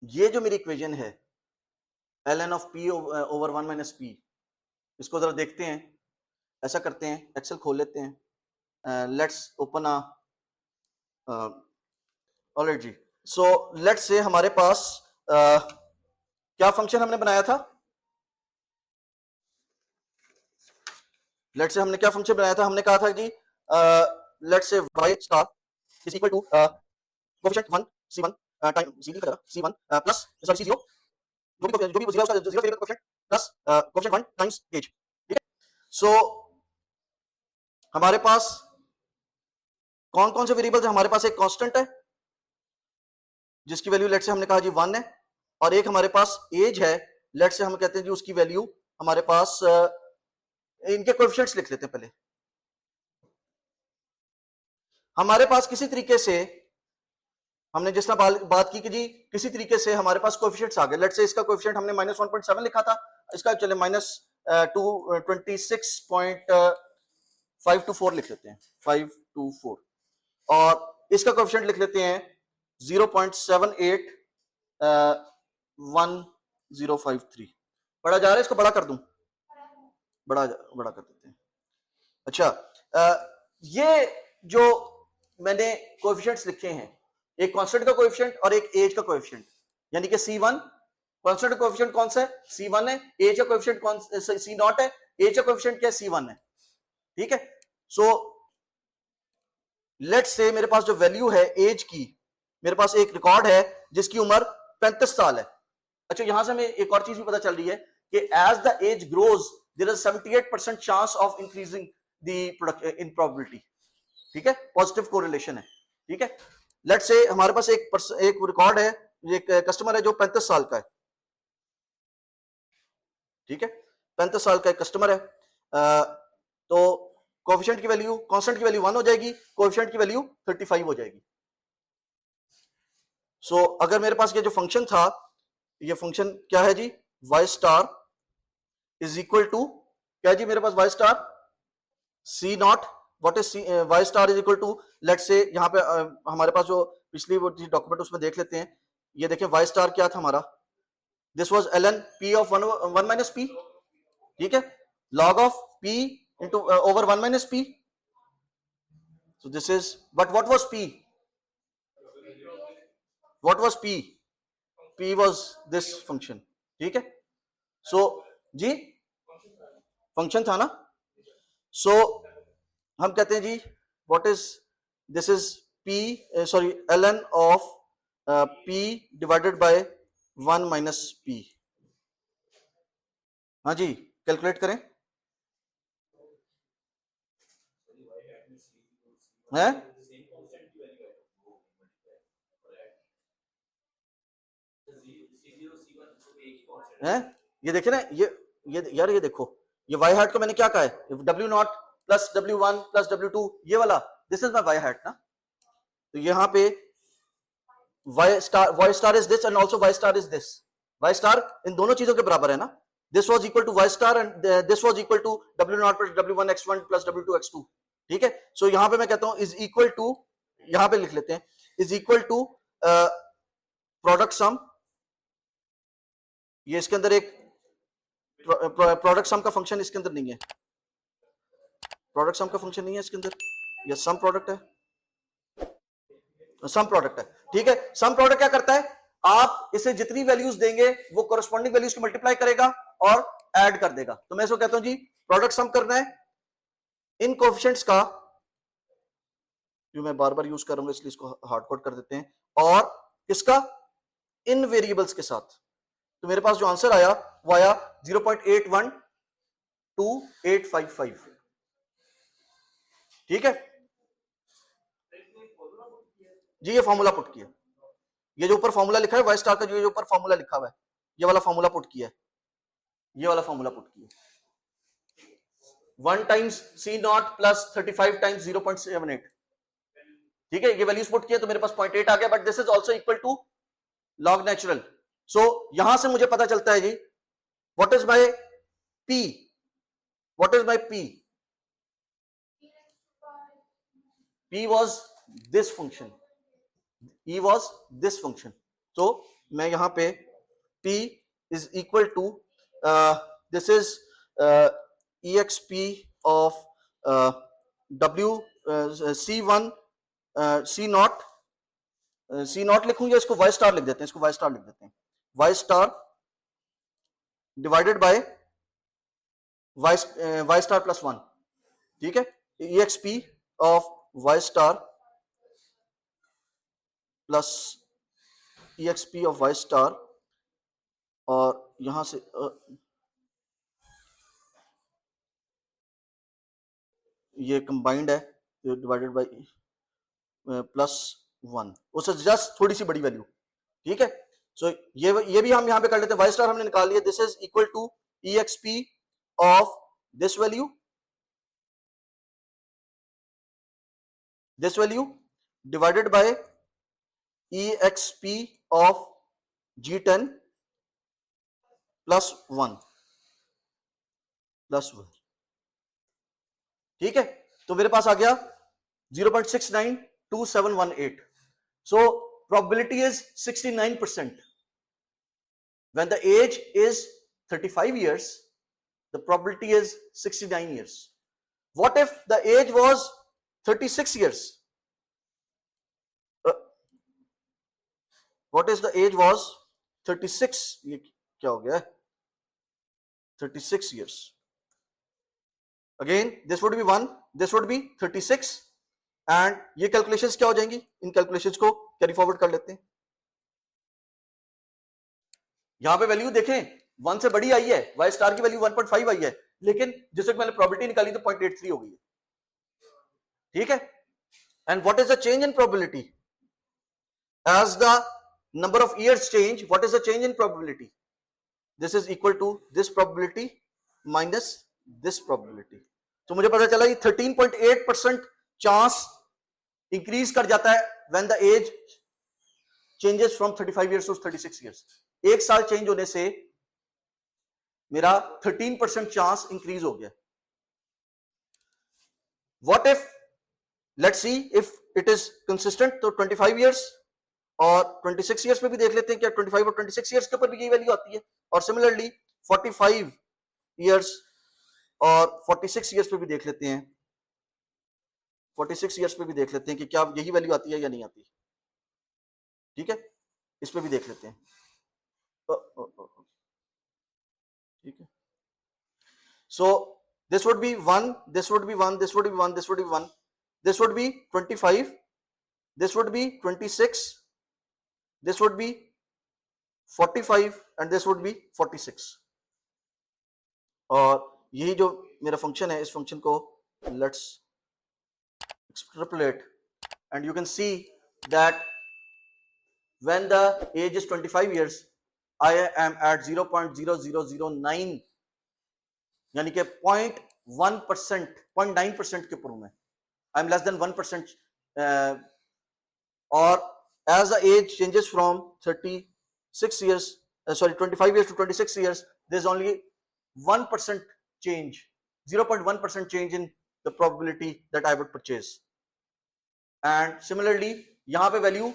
ये जो मेरी इक्वेशन है ln of p over 1 minus p, इसको जरा देखते हैं। ऐसा करते हैं, एक्सेल खोल लेते हैं, लेट्स ओपन ऑलराइट जी। सो लेट्स से हमारे पास क्या फंक्शन हमने बनाया था, लेट्स से हमने क्या फंक्शन बनाया था, हमने कहा था जी let's say y star is equal to coefficient 1 c1 time c का c1 प्लस सॉरी c0 जो भी जीरो उसका जीरो फिर coefficient plus coefficient 1 times age. ठीक है, सो हमारे पास कौन कौन से वेरिएबल्स है, हमारे पास एक कांस्टेंट है जिसकी वैल्यू लेट से हमने कहा जी 1 है, और एक हमारे पास एज है, लेट से हम कहते हैं जी उसकी वैल्यू हमारे पास इनके कोएफिशिएंट्स लिख लेते हैं पहले। हमारे पास किसी तरीके से हमने जिस तरह बात की कि जी किसी तरीके से हमारे पास कोएफिशिएंट्स आ गए, लेट से इसका कोएफिशिएंट हमने -1.7 लिखा था, इसका चले -26.524 लिख लेते हैं, 524, और इसका कोएफिशिएंट लिख लेते हैं 0.781053। बड़ा जा रहा है, इसको बड़ा कर दूं, बड़ा कर देते हैं। अच्छा, ये जो मैंने कोएफिशिएंट्स लिखे हैं, एक कांस्टेंट का कोएफिशिएंट और एक एज का कोएफिशिएंट, यानी कि C1 कांस्टेंट का कोएफिशिएंट कौन सा है, C1 है, एज का कोएफिशिएंट कौन C0 है, एज का कोएफिशिएंट क्या है, C1 है। ठीक है, सो लेट्स से मेरे पास जो वैल्यू है एज की, मेरे पास एक रिकॉर्ड है जिसकी उम्र 35 साल है। अच्छा, यहां से हमें एक और चीज भी पता चल रही है कि as the age grows there is 78% chance of increasing the in probability. ठीक है, पॉजिटिव कोरिलेशन है। ठीक है, लेट्स से हमारे पास एक रिकॉर्ड है, एक कस्टमर है जो 35 साल का है। ठीक है, 35 साल का एक कस्टमर है, तो कोएफिशिएंट की वैल्यू, कांस्टेंट की वैल्यू 1 हो जाएगी, कोएफिशिएंट की वैल्यू 35 हो जाएगी। सो अगर मेरे पास ये जो फंक्शन था, ये फंक्शन क्या है जी, y star is equal to क्या जी, मेरे पास y star c naught, what is y star is equal to, let's say यहां पे हमारे पास जो पिछली वो डॉक्यूमेंट उसमें देख लेते हैं। ये देखें y स्टार क्या था हमारा, this was ln p of 1 minus p। ठीक है, log of p into over 1 minus p, so this is, but what was p, p was this function। ठीक है, so जी फंक्शन था ना, so हम कहते हैं जी what is this is p sorry ln of p divided by 1 minus p। हाँ जी, calculate करें, है है, ये देखे ना, ये यार ये देखो, ये वाई हैट को मैंने क्या कहा है, W0 plus W1 plus W2, ये वाला, this is my Y hat ना। तो यहाँ पे Y star is this and also Y star is this, Y star इन दोनों चीजों के बराबर है ना, this was equal to Y star and this was equal to W0 plus W1 x1 plus W2 x2। ठीक है, सो यहाँ पे मैं कहता हूं इज इक्वल टू, यहां पे लिख लेते हैं इज इक्वल टू प्रोडक्ट सम, ये इसके अंदर एक प्रोडक्ट सम का फंक्शन इसके अंदर नहीं है, प्रोडक्ट सम का फंक्शन नहीं है इसके अंदर, ये सम प्रोडक्ट है, सम प्रोडक्ट है। ठीक है, सम प्रोडक्ट क्या करता है, आप इसे जितनी वैल्यूज देंगे वो कोरस्पॉन्डिंग वैल्यूज को मल्टीप्लाई करेगा और ऐड कर देगा। तो मैं इसको कहता हूं जी प्रोडक्ट सम करना है इन कोएफिशिएंट्स का, जो मैं बार बार यूज करूंगा इसलिए इसको हार्ड कोड कर देते हैं, और किसका, इन वेरिएबल्स के साथ। तो मेरे पास जो आंसर आया वो आया 0.812855। ठीक है जी, ये फॉर्मूला पुट किया, ये जो ऊपर फॉर्मूला लिखा है वाई स्टार का, जो ऊपर फॉर्मूला लिखा हुआ है, ये वाला फॉर्मूला पुट किया है, ये वाला फॉर्मूला पुट किया, 1 times C not plus 35 times 0.78। ठीक है, ये वैल्यूज पुट किया तो मेरे पास 0.8 आ गया, but this is also equal to log natural. So यहां से मुझे पता चलता है जी what is my p, what is my p, p was this function, e was this function। so मैं यहाँ पे P is equal to this is exp of W C1 C not लिखूं या इसको वाई स्टार लिख देते हैं, इसको वाई स्टार लिख देते हैं, y star divided by y star plus 1, ठीक है, exp of y star plus exp of y star, और यहां से ये कंबाइंड है डिवाइडेड बाय प्लस 1, उससे जस्ट थोड़ी सी बड़ी वैल्यू, ठीक है। सो ये भी हम यहां पे कर लेते हैं, वाई स्टार हमने निकाल लिया, this is equal to exp of this value divided by exp of G10 plus 1, ठीक है। तो मेरे पास आ गया 0.692718. So probability is 69%. When the age is 35 years, the probability is 69 years. What if the age was 36 years? What if the age was 36? ये क्या हो गया? 36 years. Again, this would be 1, this would be 36, and ये calculations क्या हो जाएंगी? इन calculations को carry forward कर लेते हैं। यहां पे वैल्यू देखें 1 से बड़ी आई है, वाई स्टार की वैल्यू 1.5 आई है, लेकिन जिस वक्त मैंने प्रोबेबिलिटी निकाली तो 0.83 हो गई है, ठीक है। And what is the change in probability? As the number of years change, what is the change in probability? This is equal to this probability minus this probability. तो मुझे पता चला कि 13.8% चांस इंक्रीज कर जाता है when the age changes from 35 years to 36 years. एक साल चेंज होने से मेरा 13% चांस इंक्रीज हो गया। What if, let's see if it is consistent, तो 25 इयर्स और 26 इयर्स पे भी देख लेते हैं क्या 25 और 26 इयर्स के ऊपर भी यही वैल्यू आती है, और सिमिलरली 45 इयर्स और 46 इयर्स पे भी देख लेते हैं, 46 इयर्स पे भी देख लेते हैं कि क्या यही वैल्यू आती है या नहीं आती, ठीक है। इस पे भी देख लेते हैं, ठीक है। So this would be 1, this would be 1, this would be 1, this would be 1, this would be 25, this would be 26, this would be 45 and this would be 46। और यही जो मेरा फंक्शन है, इस फंक्शन को let's extrapolate, and you can see that when the age is 25 years I am at 0.0009, यानी कि 0.1%, 0.9% के ऊपर हूं मैं, I am less than 1%, और as the age changes from 36 years, 25 years to 26 years, there is only 1% change, 0.1% change in the probability that I would purchase. And similarly यहां पे value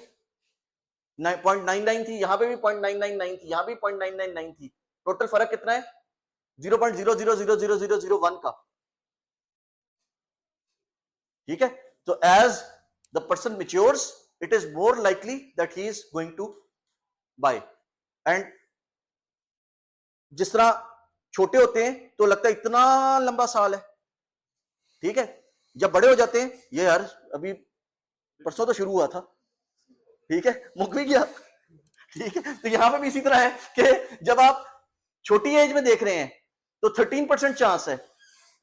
0.99 थी, यहां पे भी 0.999 थी, यहां भी 0.999 थी, टोटल फर्क कितना है? 0.000001 का, ठीक है। तो as the person matures, it is more likely that he is going to buy. And जिस तरह छोटे होते हैं तो लगता है इतना लंबा साल है, ठीक है, जब बड़े हो जाते हैं ये यार अभी परसों तो शुरू हुआ था, ठीक है, मुक भी गया, ठीक है। तो यहां पे भी इसी तरह है कि जब आप छोटी एज में देख रहे हैं तो 13% चांस है,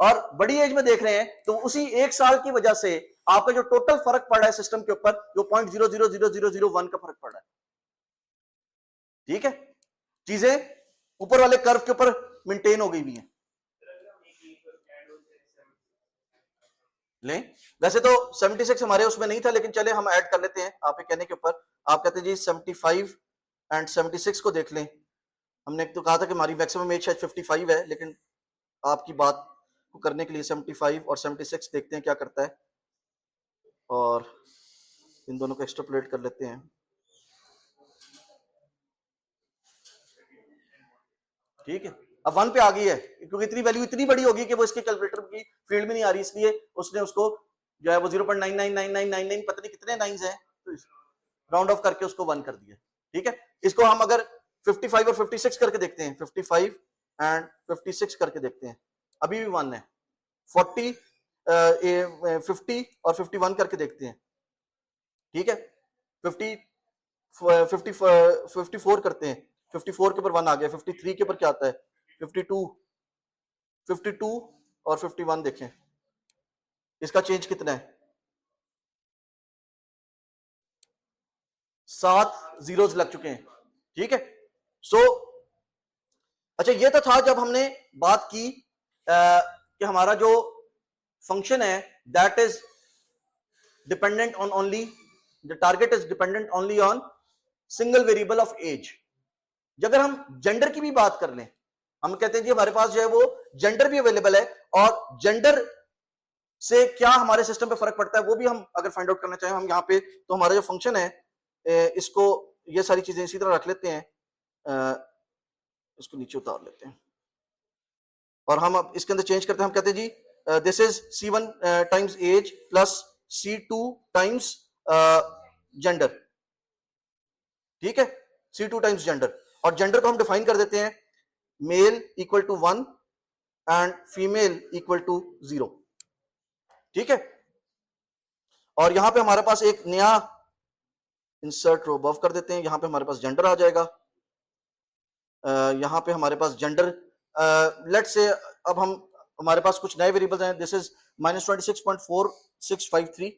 और बड़ी एज में देख रहे हैं तो उसी एक साल की वजह से आपका जो टोटल फर्क पड़ रहा है सिस्टम के ऊपर, जो 0.000001 का फर्क पड़ रहा है, ठीक है। चीजें ऊपर वाले कर्व के ऊपर मेंटेन हो गई भी हैं। लें, वैसे तो 76 हमारे उसमें नहीं था, लेकिन चले हम ऐड कर लेते हैं आपके कहने के ऊपर। आप कहते हैं जी 75 एंड 76 को देख लें। हमने तो कहा था कि हमारी मैक्सिमम एज शायद 55 है, लेकिन आपकी बात को करने के लिए 75 और 76 देखते हैं क्या करता है, और इन दोनों को एक्सट्रापोलेट कर लेते हैं। ठीक है, अब 1 पे आ गई है क्योंकि इतनी वैल्यू इतनी बड़ी होगी कि वो इसके कैलकुलेटर की फील्ड में नहीं आ रही, इसलिए उसने उसको जो है वो 0.999999 पता नहीं कितने नाइन्स हैं तो राउंड ऑफ करके उसको 1 कर दिया। ठीक है, इसको हम अगर 55 और 56 करके देखते हैं, 55 एंड 56 करके देखते हैं, अभी भी 1 है। 40 50 और 51 करके देखते हैं। ठीक है, 50 54 करते हैं, 54 के ऊपर 1 आ गया, 53 के ऊपर क्या आता है, 52 और 51 देखें, इसका चेंज कितना है, 7 जीरोस लग चुके हैं। ठीक है, सो अच्छा ये तो था जब हमने बात की कि हमारा जो फंक्शन है that is dependent on only the target is dependent only on single variable of age. अगर हम जेंडर की भी बात कर लें, हम कहते हैं जी हमारे पास जो है वो जेंडर भी अवेलेबल है, और जेंडर से क्या हमारे सिस्टम पे फर्क पड़ता है वो भी हम अगर फाइंड आउट करना चाहें हम यहाँ पे, तो हमारा जो फंक्शन है इसको ये सारी चीजें इसी तरह रख लेते हैं, इसको नीचे उतार लेते हैं और हम अब इसके अंदर चेंज करते हैं। हम कहते हैं जी this is C1 times age plus C2 times gender. ठीक है, C2 टाइम्स जेंडर, और जेंडर को हम डिफाइन कर देते हैं male equal to 1 and female equal to 0। ठीक है, और यहां पे हमारे पास एक नया इंसर्ट रो अबव कर देते हैं, यहां पे हमारे पास जेंडर आ जाएगा, यहां पे हमारे पास जेंडर लेट से अब हम हमारे पास कुछ नए वेरिएबल्स हैं, दिस इज -26.4653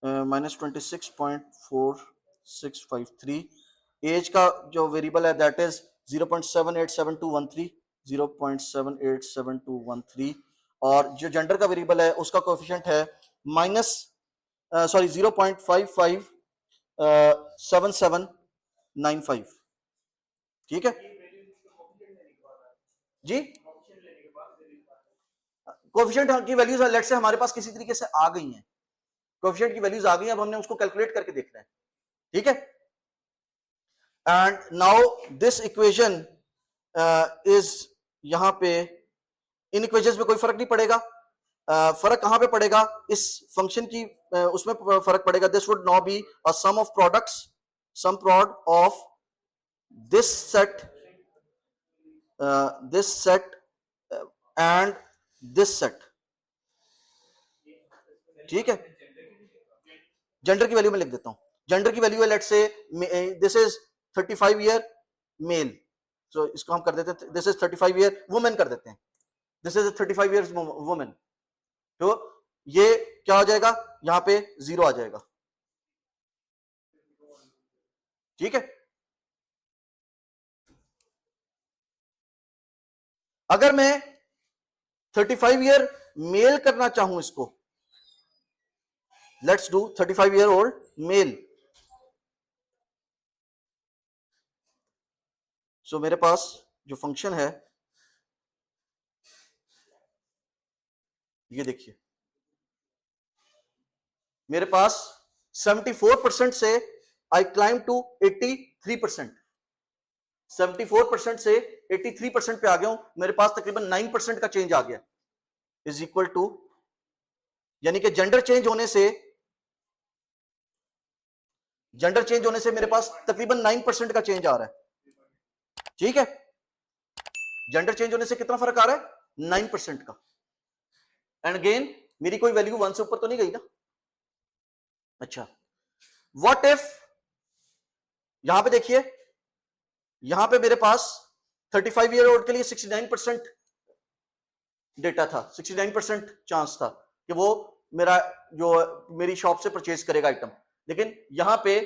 -26.4653, एज का जो वेरिएबल है दैट इज 0.787213 0.787213, और जो जेंडर का वेरिएबल है उसका कोएफिशिएंट है सॉरी 0.557795। ठीक है जी, कोएफिशिएंट की वैल्यूज लेट से हमारे पास किसी तरीके से आ गई हैं, कोएफिशिएंट की वैल्यूज आ गई हैं, अब हमने उसको कैलकुलेट करके देखना है। ठीक है, and now this equation is यहां पे इन इक्वेशंस में कोई फर्क नहीं पड़ेगा, फर्क कहां पे पड़ेगा इस फंक्शन की उसमें फर्क पड़ेगा, this would now be a sum of products, sum prod of this set and this set. ठीक है, जेंडर की वैल्यू में लिख देता हूं, जेंडर की वैल्यू है let's say this is 35 year male, so इसको हम कर देते हैं दिस इज 35 ईयर वुमेन कर देते हैं, दिस इज 35 ईयर्स वुमेन, तो ये क्या हो जाएगा, यहां पे 0 आ जाएगा। ठीक है, अगर मैं 35 ईयर मेल करना चाहूं इसको, let's do 35 year old male, so मेरे पास जो फंक्शन है ये देखिए, मेरे पास 74% से आई क्लाइम टू 83%, 74% से 83% पे आ गया हूं, मेरे पास तकरीबन 9% का चेंज आ गया, इज इक्वल टू, यानी कि जेंडर चेंज होने से मेरे पास तकरीबन 9% का चेंज आ रहा है। ठीक है, जेंडर चेंज होने से कितना फर्क आ रहा है, 9% का, एंड अगेन मेरी कोई वैल्यू 1 से ऊपर तो नहीं गई ना। अच्छा, व्हाट इफ, यहां पे देखिए, यहां पे मेरे पास 35 ईयर ओल्ड के लिए 69% डेटा था, 69% चांस था कि वो मेरा जो मेरी शॉप से परचेज करेगा आइटम, लेकिन यहां पे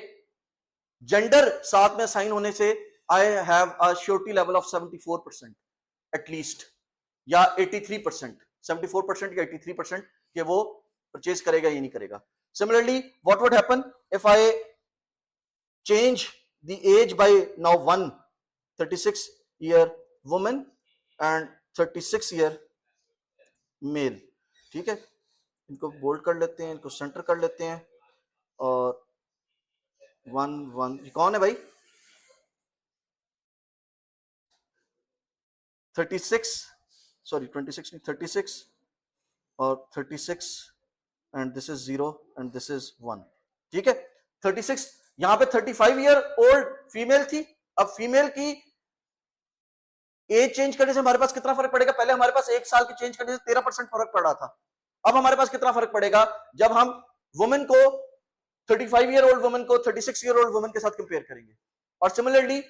जेंडर साथ में साइन होने से I have a surety level of 74% at least, या 83%, 74% या 83% कि वो परचेज करेगा या नहीं करेगा। Similarly what would happen if I change the age by now 1 36 year women and 36 year male. ठीक है, इनको बोल्ड कर लेते हैं, इनको सेंटर कर लेते हैं, और 1 1 कौन है भाई, 36 सॉरी 26 नहीं 36 और 36 and this is 0 and this is 1। ठीक है 36 यहां पे 35 ईयर ओल्ड फीमेल थी। अब फीमेल की एज चेंज करने से हमारे पास कितना फर्क पड़ेगा? पहले हमारे पास 1 साल की चेंज करने से 13% फर्क पड़ रहा था। अब हमारे पास कितना फर्क पड़ेगा जब हम वुमेन को 35 ईयर ओल्ड वुमेन को 36 ईयर ओल्ड वुमेन के साथ कंपेयर करेंगे। और सिमिलरली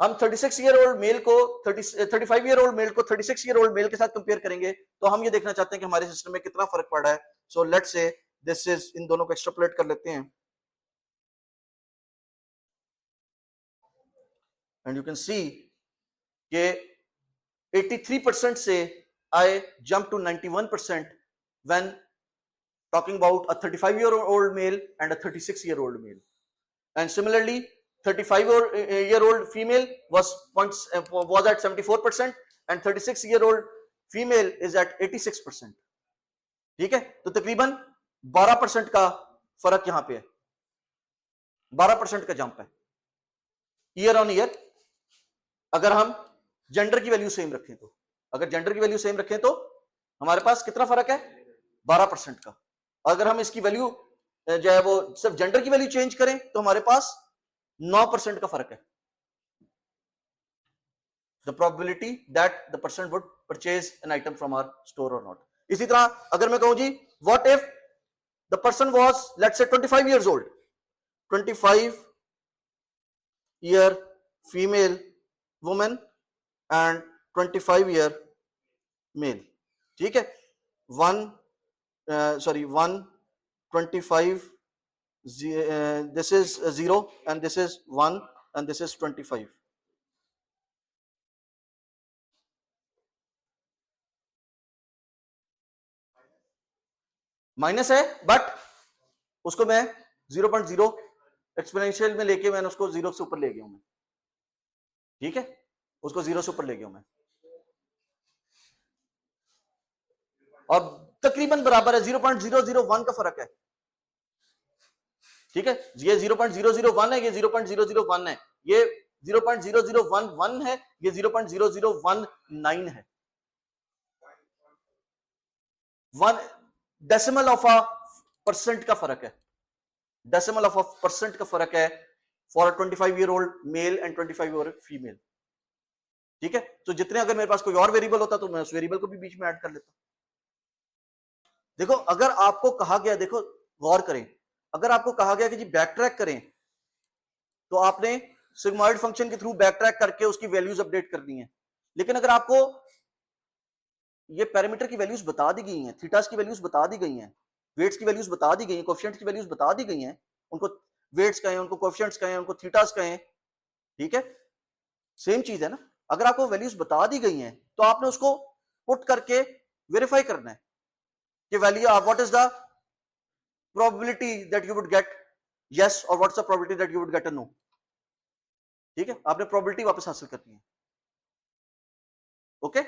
हम 36 ईयर ओल्ड मेल को 35 ईयर ओल्ड मेल को 36 ईयर ओल्ड मेल के साथ कंपेयर करेंगे। तो हम ये देखना चाहते हैं कि हमारे सिस्टम में कितना फर्क पड़ रहा है। So let's say this is, इन दोनों को एक्सट्रापोलेट कर लेते हैं एंड यू कैन सी कि 83% से I jump to 91% when talking about a 35-year-old male and a 36-year-old male. And similarly, 35-year-old female was at 74% and 36-year-old female is at 86%. ठीक है, तो तकरीबन 12% का फर्क यहां पे है, 12% का जंप है ईयर ऑन ईयर। अगर हम जेंडर की वैल्यू सेम रखें तो, अगर जेंडर की वैल्यू सेम रखें तो हमारे पास कितना फर्क है? 12% का। अगर हम इसकी वैल्यू जो है वो सिर्फ जेंडर की वैल्यू चेंज करें तो हमारे पास 9% का फर्क है। The probability that the person would purchase an item from our store or not. इसी तरह अगर मैं कहूं जी what if the person was let's say 25 years old, 25 year female women and 25 year male. ठीक है, 125 this is 0 and this is 1 and this is 25। Minus है but उसको मैं 0.0 एक्सपोनेंशियल में लेके मैंने उसको 0 से ऊपर ले गया हूं मैं। ठीक है, उसको 0 से ऊपर ले गया हूं मैं और तकरीबन बराबर है, 0.001 का फर्क है। ठीक है, ये 0.001 है, ये 0.001 है, ये 0.0011 है, ये 0.0019 है। 1 डेसिमल ऑफ अ परसेंट का फर्क है, डेसिमल ऑफ अ परसेंट का फर्क है for 25 year old male and 25 year old female. ठीक है, तो जितने अगर मेरे पास कोई और वेरिएबल होता तो मैं उस वेरिएबल को भी बीच में ऐड कर लेता। देखो अगर आपको कहा गया, देखो गौर करें, अगर आपको कहा गया कि जी बैक ट्रैक करें तो आपने सिग्मॉइड फंक्शन के थ्रू बैक ट्रैक करके उसकी वैल्यूज अपडेट करनी है। लेकिन अगर आपको ये पैरामीटर की वैल्यूज बता दी गई हैं, थीटास की वैल्यूज बता दी गई हैं, वेट्स की वैल्यूज बता दी गई हैं, कोएफिशिएंट्स की वैल्यूज बता दी गई हैं, उनको वेट्स कहें, उनको कोएफिशिएंट्स कहें, उनको थीटास कहें, ठीक है, सेम चीज है ना। अगर आपको वैल्यूज बता दी गई हैं तो आपने उसको पुट करके वेरीफाई करना है कि value what is the probability that you would get yes or what's the probability that you would get a no. ठीक है, आपने प्रोबेबिलिटी वापस हासिल करनी है। ओके